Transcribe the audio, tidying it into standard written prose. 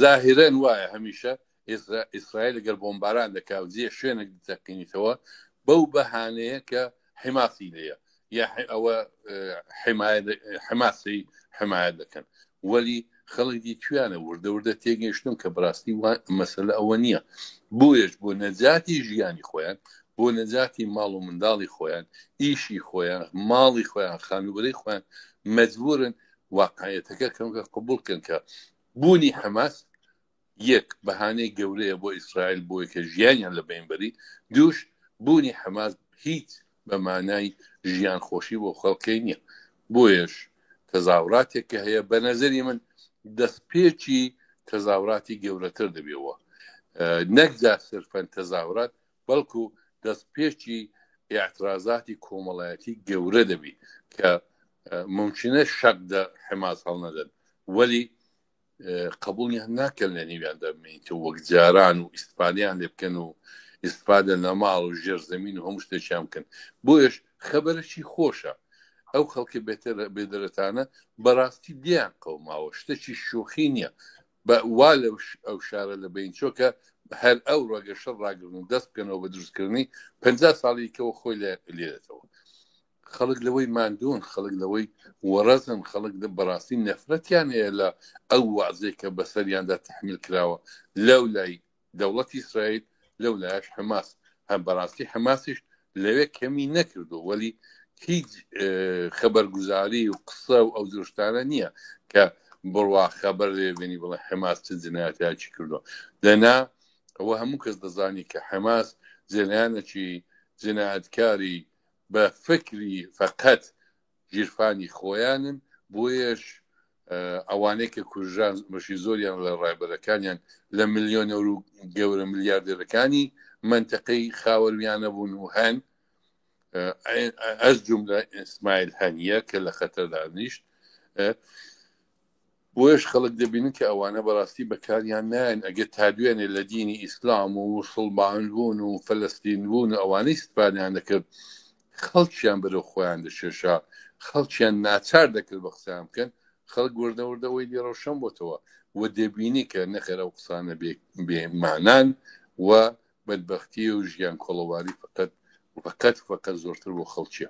زاهرەن وایە هەمیشە ئیسرائیل لەگەر بۆمباران دەکات جێ شوێنێک دەتەقینیتەوە بەو بەهانەیە کە حماسی لێیە یا ئەوە حماسی حمایەت دەکەن وەلی خەڵکی توانە وردە تێگەیشتن کە بڕاستی مەسەلە ئەوە نییە بۆیش بۆ نەجاتی ژیانی خۆیان بۆ نەجاتی ماڵ و منداڵی خۆیان ئیشی خۆیان ماڵی خۆیان خانوبەرەی خۆیان مەجبورن واقعیەتەکە کەمکە قبولکەن کە بوونی حماس یەک بەهانەی گەورەیە بۆ ئیسرائیل بۆی کە ژیانیان لە بینبەری دووش بوونی حماس هیچ بە مانای ژیان خۆشی بۆ خەڵکەی نییە بۆیش تەزاوراتێک کە هەیە بە نەزەری من دەستپێکی تەزاوراتی گەورەتر دەبێەوە نەکجا سرفەن تەزاورات بەڵکو دەستپێکی ئاعترازاتی کۆمەڵایەتی گەورە دەبی کە ممکنە شەق دە حماس هەڵنەدەن وەلی قبولیان ناکەن لە نێویاندا بمێنیتەوە وەک جاران و ئیسپادیان لێ بکەن و ئیسپادە لە ماڵ و ژێر زەمین و هەموو شتێکیان بکەن بۆیش خەبەرەکی خۆشە ئەو خەڵکی بێدەرەتانە بەڕاستی دیان قەوماوە شتێکی شوخی نییە وا لە ئەو شارە لە بینچۆ کە هەر ئەو ڕۆگەشە ڕاگرن و دەست بکەنەوە بە دروستکردنی 50 ساڵێکەوە خۆی لێدێتەوە خەڵک لەوەی ماندوون خەڵک لەوەی وەڕەزن خەڵک بەڕاستی نەفرەتیان هەیە لە ئەو وازەی کە بەسەریاندا تحمیل کراوە لەو لای دەوڵەتی ئیسرائیل لەو لایەش حماس هەم بەڕاستی حماسیش لەوێ کەمی نەکردو وەلی هیچ خەبەرگوزاری و قسە و ئەو درشتانە نییە کە بڕوا خەبەر لێبێنی بڵێ حماس چ جنایەتیاکی کردووە لەنا ئەوە هەموو کەس دەزانی کە حماس جنایەتێکی جنایەتکاری بە فکری فەقەت ژیرفانی خۆیانن بۆیش ئەوانەی کە کوژان بەشی زۆریان لە ڕایبەرەکانیان لە ملیۆنە و گەورە ملیاردێرەکانی منتەقەی خاوەرویانە بوون و هەن ئەس جوملە ئیسماعیل هەنیە کە لە خەتەردا نیشت بۆیش خەڵک دەبینن کە ئەوانە بەڕاستی بەکاریان نایەن ئەگەر تا دوێنێ لە دینی ئیسلام و سڵبان بوون و فەلەستین بوون و ئەوانەی استفادیان دەکرد خەڵکیان بەرەو خۆیان دەشێشا خەڵکیان ناچار دەکرد بە قسەیان بکەن خەڵک وردەوردەوەی لێڕەوشەم بۆتەوە و دەبینی کە نەخێر ئەو قسانە بێمانان و بەدبەختی و ژیان کۆڵەواری فقط زۆرتر بۆ خەڵکیە